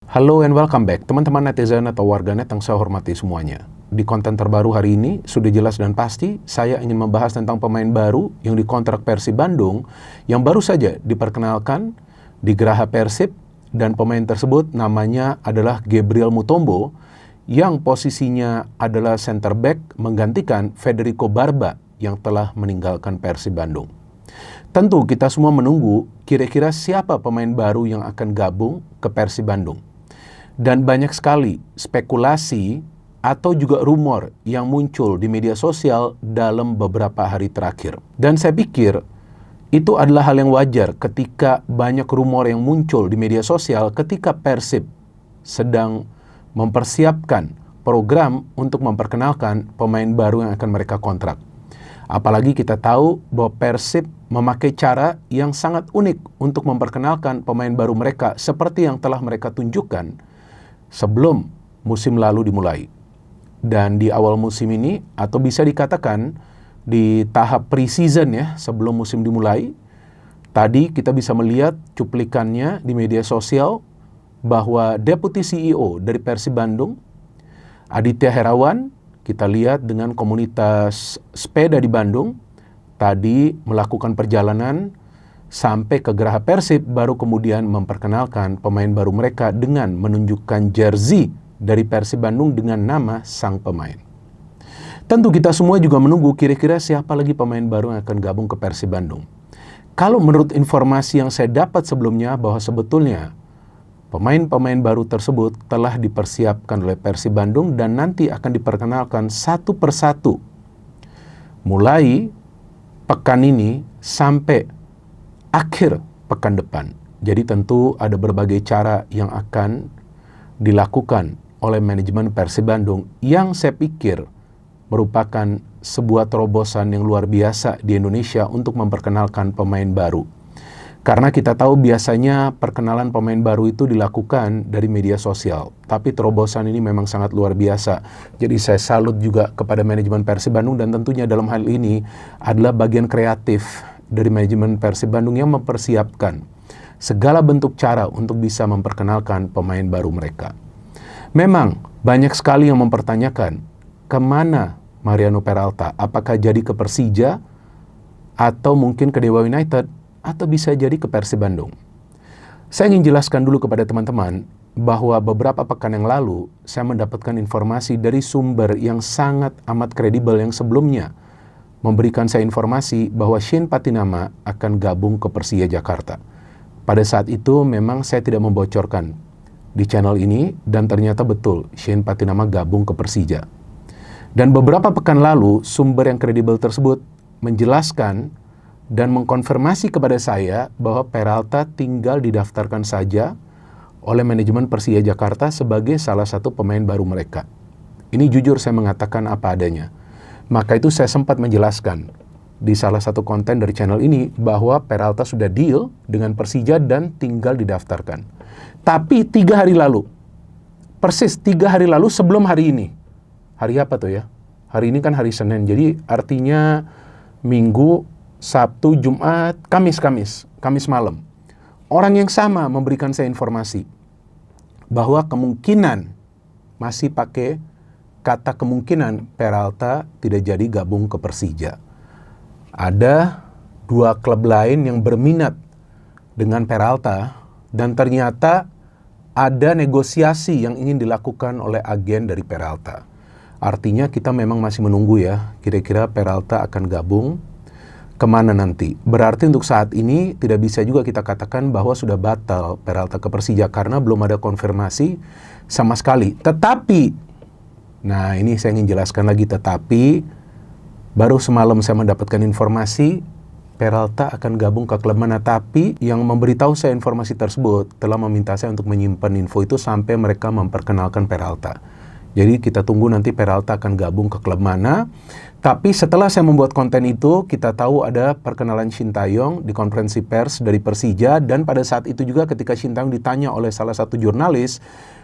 Halo and welcome back, teman-teman netizen atau warganet yang saya hormati semuanya. Di konten terbaru hari ini, sudah jelas dan pasti, saya ingin membahas tentang pemain baru yang dikontrak Persib Bandung, yang baru saja diperkenalkan di Geraha Persib, dan pemain tersebut namanya adalah Gabriel Mutombo, yang posisinya adalah center back menggantikan Federico Barba, yang telah meninggalkan Persib Bandung. Tentu kita semua menunggu kira-kira siapa pemain baru yang akan gabung ke Persib Bandung. Dan banyak sekali spekulasi atau juga rumor yang muncul di media sosial dalam beberapa hari terakhir. Dan saya pikir itu adalah hal yang wajar ketika banyak rumor yang muncul di media sosial ketika Persib sedang mempersiapkan program untuk memperkenalkan pemain baru yang akan mereka kontrak. Apalagi kita tahu bahwa Persib memakai cara yang sangat unik untuk memperkenalkan pemain baru mereka seperti yang telah mereka tunjukkan sebelum musim lalu dimulai. Dan di awal musim ini, atau bisa dikatakan di tahap pre-season ya, sebelum musim dimulai, tadi kita bisa melihat cuplikannya di media sosial bahwa Deputi CEO dari Persib Bandung, Aditya Herawan, kita lihat dengan komunitas sepeda di Bandung, tadi melakukan perjalanan sampai ke Geraha Persib, baru kemudian memperkenalkan pemain baru mereka dengan menunjukkan jersey dari Persib Bandung dengan nama sang pemain. Tentu kita semua juga menunggu kira-kira siapa lagi pemain baru yang akan gabung ke Persib Bandung. Kalau menurut informasi yang saya dapat sebelumnya bahwa sebetulnya pemain-pemain baru tersebut telah dipersiapkan oleh Persib Bandung dan nanti akan diperkenalkan satu persatu mulai pekan ini sampai akhir pekan depan. Jadi tentu ada berbagai cara yang akan dilakukan oleh manajemen Persib Bandung yang saya pikir merupakan sebuah terobosan yang luar biasa di Indonesia untuk memperkenalkan pemain baru. Karena kita tahu biasanya perkenalan pemain baru itu dilakukan dari media sosial. Tapi terobosan ini memang sangat luar biasa. Jadi saya salut juga kepada manajemen Persib Bandung dan tentunya dalam hal ini adalah bagian kreatif dari manajemen Persib Bandung yang mempersiapkan segala bentuk cara untuk bisa memperkenalkan pemain baru mereka. Memang banyak sekali yang mempertanyakan kemana Mariano Peralta, apakah jadi ke Persija atau mungkin ke Dewa United atau bisa jadi ke Persib Bandung. Saya ingin jelaskan dulu kepada teman-teman bahwa beberapa pekan yang lalu saya mendapatkan informasi dari sumber yang sangat amat kredibel yang sebelumnya memberikan saya informasi bahwa Shane Patinama akan gabung ke Persija Jakarta. Pada saat itu memang saya tidak membocorkan di channel ini dan ternyata betul Shane Patinama gabung ke Persija. Dan beberapa pekan lalu sumber yang kredibel tersebut menjelaskan dan mengkonfirmasi kepada saya bahwa Peralta tinggal didaftarkan saja oleh manajemen Persija Jakarta sebagai salah satu pemain baru mereka. Ini jujur saya mengatakan apa adanya. Maka itu saya sempat menjelaskan di salah satu konten dari channel ini bahwa Peralta sudah deal dengan Persija dan tinggal didaftarkan. Tapi 3 hari lalu, persis 3 hari lalu sebelum hari ini. Hari apa tuh ya? Hari ini kan hari Senin, jadi artinya Minggu, Sabtu, Jumat, Kamis malam. Orang yang sama memberikan saya informasi bahwa kemungkinan masih pakai kata kemungkinan Peralta tidak jadi gabung ke Persija. Ada 2 klub lain yang berminat dengan Peralta dan ternyata ada negosiasi yang ingin dilakukan oleh agen dari Peralta. Artinya kita memang masih menunggu ya, kira-kira Peralta akan gabung kemana nanti. Berarti untuk saat ini tidak bisa juga kita katakan bahwa sudah batal Peralta ke Persija karena belum ada konfirmasi sama sekali. Tetapi nah ini saya ingin jelaskan lagi, tetapi baru semalam saya mendapatkan informasi Peralta akan gabung ke klub mana, tapi yang memberitahu saya informasi tersebut telah meminta saya untuk menyimpan info itu sampai mereka memperkenalkan Peralta. Jadi kita tunggu nanti Peralta akan gabung ke klub mana. Tapi setelah saya membuat konten itu, kita tahu ada perkenalan Sintayong di konferensi pers dari Persija, dan pada saat itu juga ketika Sintayong ditanya oleh salah satu jurnalis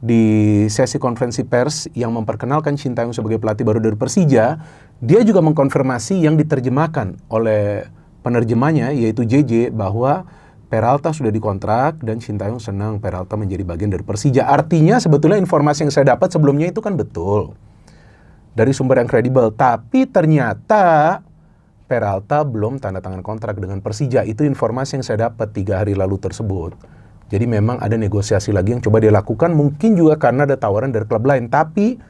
di sesi konferensi pers yang memperkenalkan Sintayong sebagai pelatih baru dari Persija, dia juga mengkonfirmasi yang diterjemahkan oleh penerjemahnya yaitu JJ bahwa Peralta sudah dikontrak dan Sintayong senang Peralta menjadi bagian dari Persija. Artinya sebetulnya informasi yang saya dapat sebelumnya itu kan betul. Dari sumber yang kredibel. Tapi ternyata Peralta belum tanda tangan kontrak dengan Persija. Itu informasi yang saya dapat 3 hari lalu tersebut. Jadi memang ada negosiasi lagi yang coba dia lakukan. Mungkin juga karena ada tawaran dari klub lain. Tapi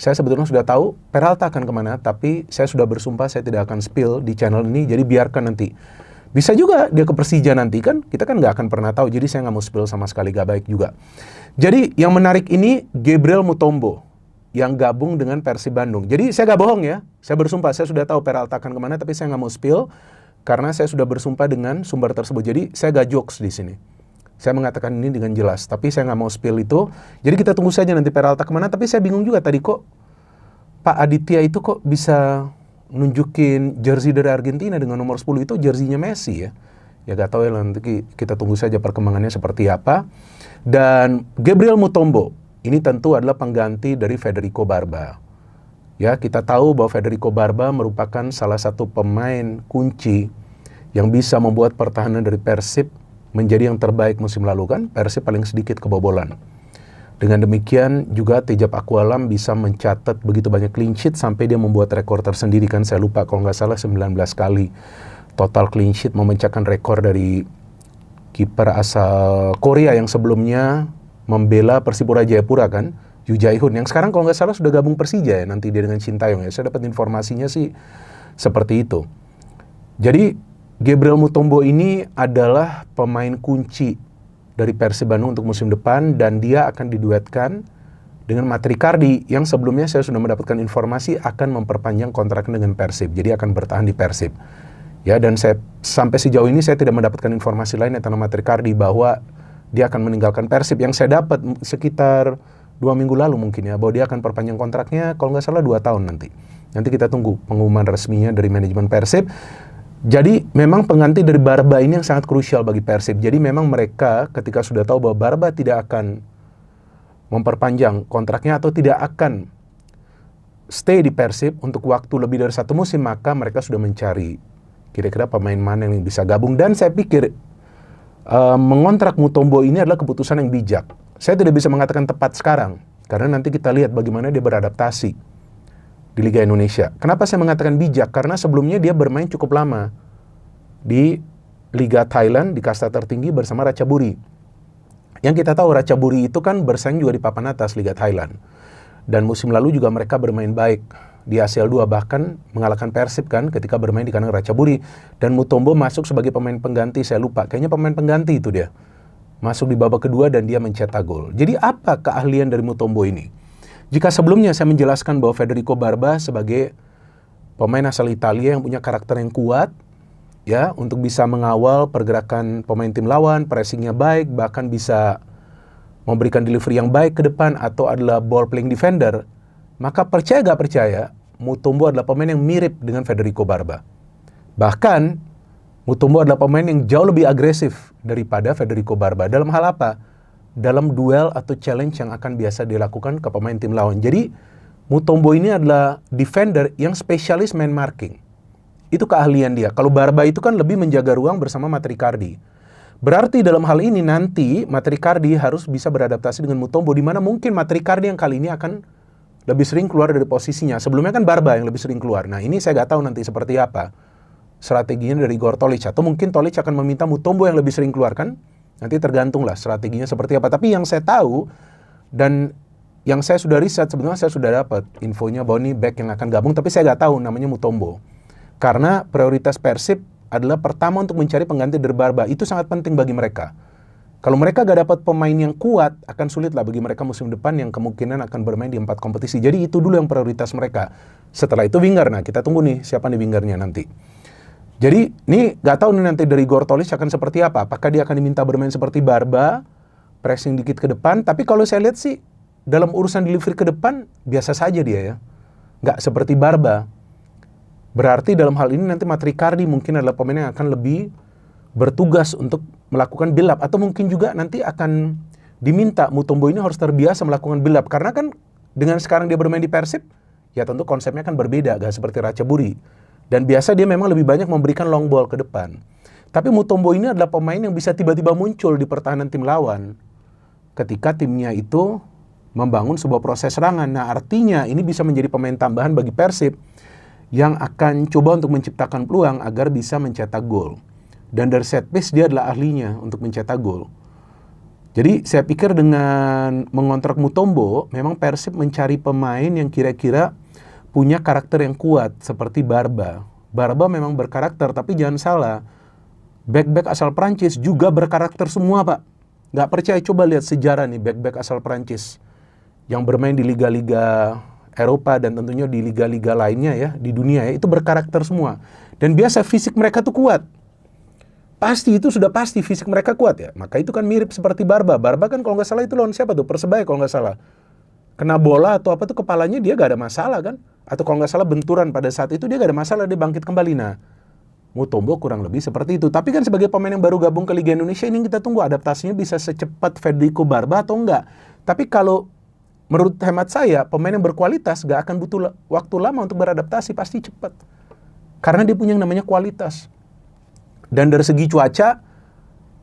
saya sebetulnya sudah tahu Peralta akan kemana. Tapi saya sudah bersumpah saya tidak akan spill di channel ini. Jadi biarkan nanti. Bisa juga dia ke Persija nanti kan. Kita kan nggak akan pernah tahu. Jadi saya nggak mau spill sama sekali. Gak baik juga. Jadi yang menarik ini Gabriel Mutombo yang gabung dengan Persib Bandung. Jadi saya nggak bohong ya. Saya bersumpah saya sudah tahu Peralta akan kemana. Tapi saya nggak mau spill. Karena saya sudah bersumpah dengan sumber tersebut. Jadi saya gak jokes di sini. Saya mengatakan ini dengan jelas. Tapi saya nggak mau spill itu. Jadi kita tunggu saja nanti Peralta kemana. Tapi saya bingung juga tadi kok Pak Aditya itu kok bisa nunjukin jersey dari Argentina dengan nomor 10 itu jersinya Messi ya. Ya gak tahu ya, nanti kita tunggu saja perkembangannya seperti apa. Dan Gabriel Mutombo ini tentu adalah pengganti dari Federico Barba. Ya, kita tahu bahwa Federico Barba merupakan salah satu pemain kunci yang bisa membuat pertahanan dari Persib menjadi yang terbaik musim lalu kan. Persib paling sedikit kebobolan. Dengan demikian juga Tejab Aqualam bisa mencatat begitu banyak clean sheet sampai dia membuat rekor tersendiri kan. Saya lupa kalau nggak salah 19 kali total clean sheet, memecahkan rekor dari kiper asal Korea yang sebelumnya membela Persipura Jayapura kan, Yu Jae-hoon, yang sekarang kalau nggak salah sudah gabung Persija ya, nanti dia dengan Sintayong ya. Saya dapat informasinya sih seperti itu. Jadi Gabriel Mutombo ini adalah pemain kunci dari Persib Bandung untuk musim depan dan dia akan diduetkan dengan Matrikardi yang sebelumnya saya sudah mendapatkan informasi akan memperpanjang kontrak dengan Persib. Jadi akan bertahan di Persib. Ya, dan saya sampai sejauh ini saya tidak mendapatkan informasi lain tentang Matrikardi bahwa dia akan meninggalkan Persib. Yang saya dapat sekitar 2 minggu lalu mungkin ya, bahwa dia akan perpanjang kontraknya kalau nggak salah 2 tahun nanti. Nanti kita tunggu pengumuman resminya dari manajemen Persib. Jadi memang pengganti dari Barba ini yang sangat krusial bagi Persib. Jadi memang mereka ketika sudah tahu bahwa Barba tidak akan memperpanjang kontraknya atau tidak akan stay di Persib untuk waktu lebih dari 1 musim, maka mereka sudah mencari kira-kira pemain mana yang bisa gabung. Dan saya pikir mengontrak Mutombo ini adalah keputusan yang bijak. Saya tidak bisa mengatakan tepat sekarang karena nanti kita lihat bagaimana dia beradaptasi di Liga Indonesia. Kenapa saya mengatakan bijak? Karena sebelumnya dia bermain cukup lama di Liga Thailand di kasta tertinggi bersama Ratchaburi. Yang kita tahu Ratchaburi itu kan bersaing juga di papan atas Liga Thailand. Dan musim lalu juga mereka bermain baik di ACL 2, bahkan mengalahkan Persib kan ketika bermain di kandang Ratchaburi. Dan Mutombo masuk sebagai pemain pengganti, saya lupa. Kayaknya pemain pengganti itu dia. Masuk di babak kedua dan dia mencetak gol. Jadi apa keahlian dari Mutombo ini? Jika sebelumnya saya menjelaskan bahwa Federico Barba sebagai pemain asal Italia yang punya karakter yang kuat, ya, untuk bisa mengawal pergerakan pemain tim lawan, pressingnya baik, bahkan bisa memberikan delivery yang baik ke depan atau adalah ball playing defender, maka percaya gak percaya, Mutombo adalah pemain yang mirip dengan Federico Barba. Bahkan, Mutombo adalah pemain yang jauh lebih agresif daripada Federico Barba. Dalam hal apa? Dalam duel atau challenge yang akan biasa dilakukan ke pemain tim lawan. Jadi Mutombo ini adalah defender yang spesialis main marking. Itu keahlian dia. Kalau Barba itu kan lebih menjaga ruang bersama Matrikardi. Berarti dalam hal ini nanti Matrikardi harus bisa beradaptasi dengan Mutombo, di mana mungkin Matrikardi yang kali ini akan lebih sering keluar dari posisinya. Sebelumnya kan Barba yang lebih sering keluar. Nah ini saya nggak tahu nanti seperti apa strateginya dari Igor Tolic. Atau mungkin Tolic akan meminta Mutombo yang lebih sering keluar kan? Nanti tergantunglah strateginya seperti apa. Tapi yang saya tahu dan yang saya sudah riset, sebenarnya saya sudah dapat infonya bahwa ini back yang akan gabung, tapi saya nggak tahu namanya Mutombo. Karena prioritas Persib adalah pertama untuk mencari pengganti dari Barba. Itu sangat penting bagi mereka. Kalau mereka gak dapat pemain yang kuat, akan sulit lah bagi mereka musim depan yang kemungkinan akan bermain di 4 kompetisi. Jadi itu dulu yang prioritas mereka. Setelah itu winger. Nah kita tunggu nih siapa nih wingernya nanti. Jadi ini gak tahu nih nanti dari Igor Tolic akan seperti apa. Apakah dia akan diminta bermain seperti Barba, pressing dikit ke depan. Tapi kalau saya lihat sih dalam urusan delivery ke depan biasa saja dia ya. Gak seperti Barba. Berarti dalam hal ini nanti Matrikardi mungkin adalah pemain yang akan lebih bertugas untuk melakukan build up. Atau mungkin juga nanti akan diminta Mutombo ini harus terbiasa melakukan build up. Karena kan dengan sekarang dia bermain di Persib, ya tentu konsepnya kan berbeda, gak seperti Ratchaburi. Dan biasa dia memang lebih banyak memberikan long ball ke depan. Tapi Mutombo ini adalah pemain yang bisa tiba-tiba muncul di pertahanan tim lawan ketika timnya itu membangun sebuah proses serangan. Nah, artinya ini bisa menjadi pemain tambahan bagi Persib yang akan coba untuk menciptakan peluang agar bisa mencetak gol. Dan dari set piece dia adalah ahlinya untuk mencetak gol. Jadi saya pikir dengan mengontrak Mutombo, memang Persib mencari pemain yang kira-kira punya karakter yang kuat seperti Barba. Barba memang berkarakter, tapi jangan salah, back-back asal Prancis juga berkarakter semua, Pak. Nggak percaya, coba lihat sejarah nih back-back asal Prancis yang bermain di liga-liga Eropa dan tentunya di liga-liga lainnya ya, di dunia ya, itu berkarakter semua. Dan biasa fisik mereka tuh kuat. Pasti itu sudah pasti fisik mereka kuat ya. Maka itu kan mirip seperti Barba. Barba kan kalau nggak salah itu lawan siapa tuh? Persebaya kalau nggak salah. Kena bola atau apa tuh kepalanya dia nggak ada masalah kan? Atau kalau nggak salah benturan pada saat itu dia nggak ada masalah, dia bangkit kembali. Nah, Mutombo kurang lebih seperti itu. Tapi kan sebagai pemain yang baru gabung ke Liga Indonesia ini kita tunggu adaptasinya bisa secepat Federico Barba atau enggak. Tapi kalau menurut hemat saya, pemain yang berkualitas gak akan butuh waktu lama untuk beradaptasi, pasti cepat. Karena dia punya yang namanya kualitas. Dan dari segi cuaca,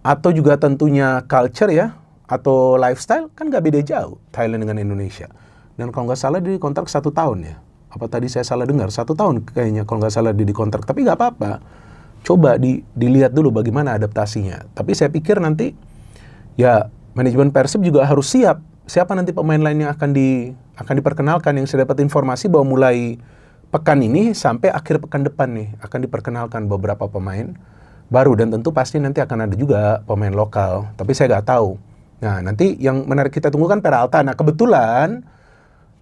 atau juga tentunya culture ya, atau lifestyle, kan gak beda jauh Thailand dengan Indonesia. Dan kalau nggak salah dia dikontrak 1 tahun ya. Apa tadi saya salah dengar? 1 tahun kayaknya kalau nggak salah dia dikontrak. Tapi nggak apa-apa. Coba dilihat dulu bagaimana adaptasinya. Tapi saya pikir nanti ya manajemen Persib juga harus siap. Siapa nanti pemain lain yang akan diperkenalkan. Yang saya dapat informasi bahwa mulai pekan ini sampai akhir pekan depan nih akan diperkenalkan beberapa pemain baru. Dan tentu pasti nanti akan ada juga pemain lokal. Tapi saya nggak tahu. Nah nanti yang menarik kita tunggu kan Peralta. Nah kebetulan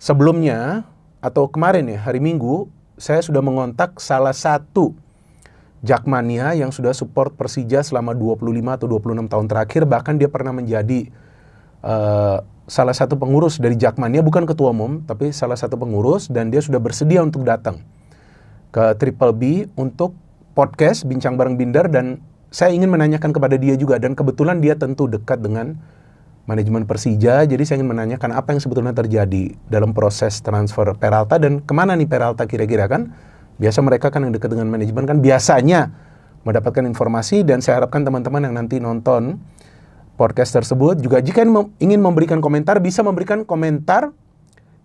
sebelumnya atau kemarin ya, hari Minggu, saya sudah mengontak salah satu Jakmania yang sudah support Persija selama 25 atau 26 tahun terakhir. Bahkan dia pernah menjadi salah satu pengurus dari Jakmania, bukan ketua umum, tapi salah satu pengurus. Dan dia sudah bersedia untuk datang ke Triple B untuk podcast Bincang Bareng Binder. Dan saya ingin menanyakan kepada dia juga. Dan kebetulan dia tentu dekat dengan manajemen Persija, jadi saya ingin menanyakan apa yang sebetulnya terjadi dalam proses transfer Peralta dan kemana nih Peralta kira-kira kan. Biasa mereka kan yang dekat dengan manajemen kan biasanya mendapatkan informasi. Dan saya harapkan teman-teman yang nanti nonton podcast tersebut juga jika ingin memberikan komentar, bisa memberikan komentar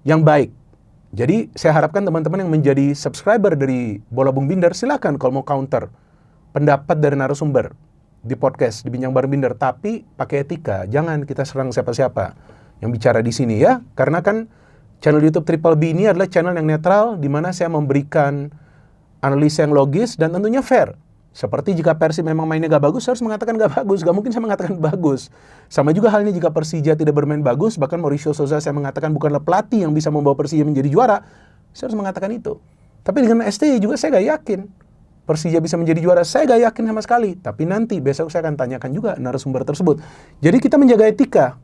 yang baik. Jadi saya harapkan teman-teman yang menjadi subscriber dari Bola Bung Binder, silakan kalau mau counter pendapat dari narasumber di podcast, di Bincang Bareng Binder, tapi pakai etika. Jangan kita serang siapa-siapa yang bicara di sini ya. Karena kan channel YouTube Triple B ini adalah channel yang netral, di mana saya memberikan analisa yang logis dan tentunya fair. Seperti jika Persib memang mainnya gak bagus, saya harus mengatakan gak bagus. Gak mungkin saya mengatakan bagus. Sama juga halnya jika Persija tidak bermain bagus, bahkan Mauricio Souza saya mengatakan bukanlah pelatih yang bisa membawa Persija menjadi juara, saya harus mengatakan itu. Tapi dengan STY juga saya gak yakin Persija bisa menjadi juara, saya gak yakin sama sekali. Tapi nanti besok saya akan tanyakan juga narasumber tersebut. Jadi kita menjaga etika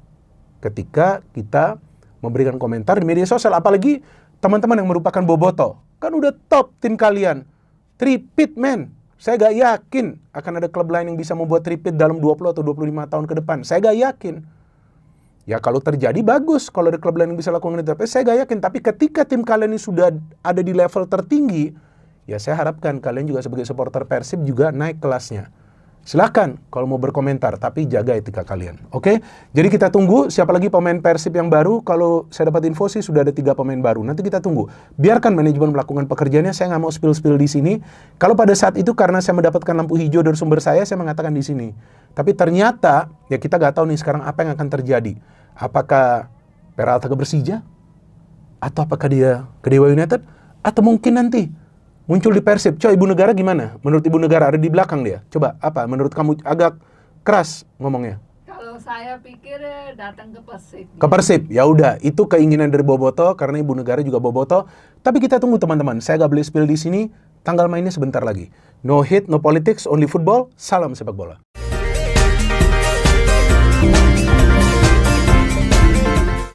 ketika kita memberikan komentar di media sosial. Apalagi teman-teman yang merupakan boboto. Kan udah top tim kalian. Tripit men. Saya gak yakin akan ada klub lain yang bisa membuat tripit dalam 20 atau 25 tahun ke depan. Saya gak yakin. Ya kalau terjadi bagus, kalau ada klub lain yang bisa lakukan itu. Tapi saya gak yakin. Tapi ketika tim kalian ini sudah ada di level tertinggi, ya saya harapkan kalian juga sebagai supporter Persib juga naik kelasnya. Silakan kalau mau berkomentar, tapi jaga etika kalian. Oke? Jadi kita tunggu siapa lagi pemain Persib yang baru. Kalau saya dapat info sih sudah ada 3 pemain baru. Nanti kita tunggu. Biarkan manajemen melakukan pekerjaannya. Saya nggak mau spill di sini. Kalau pada saat itu karena saya mendapatkan lampu hijau dari sumber saya mengatakan di sini. Tapi ternyata ya kita nggak tahu nih sekarang apa yang akan terjadi. Apakah Peralta ke Persija? Atau apakah dia ke Dewa United? Atau mungkin nanti muncul di Persib. Coba Ibu Negara gimana? Menurut Ibu Negara ada di belakang dia. Coba apa? Menurut kamu agak keras ngomongnya. Kalau saya pikir datang ke Persib. Ke Persib. Ya udah, itu keinginan dari Boboto karena Ibu Negara juga Boboto. Tapi kita tunggu teman-teman. Saya gak boleh spill di sini. Tanggal mainnya sebentar lagi. No hit, no politics, only football. Salam sepak bola.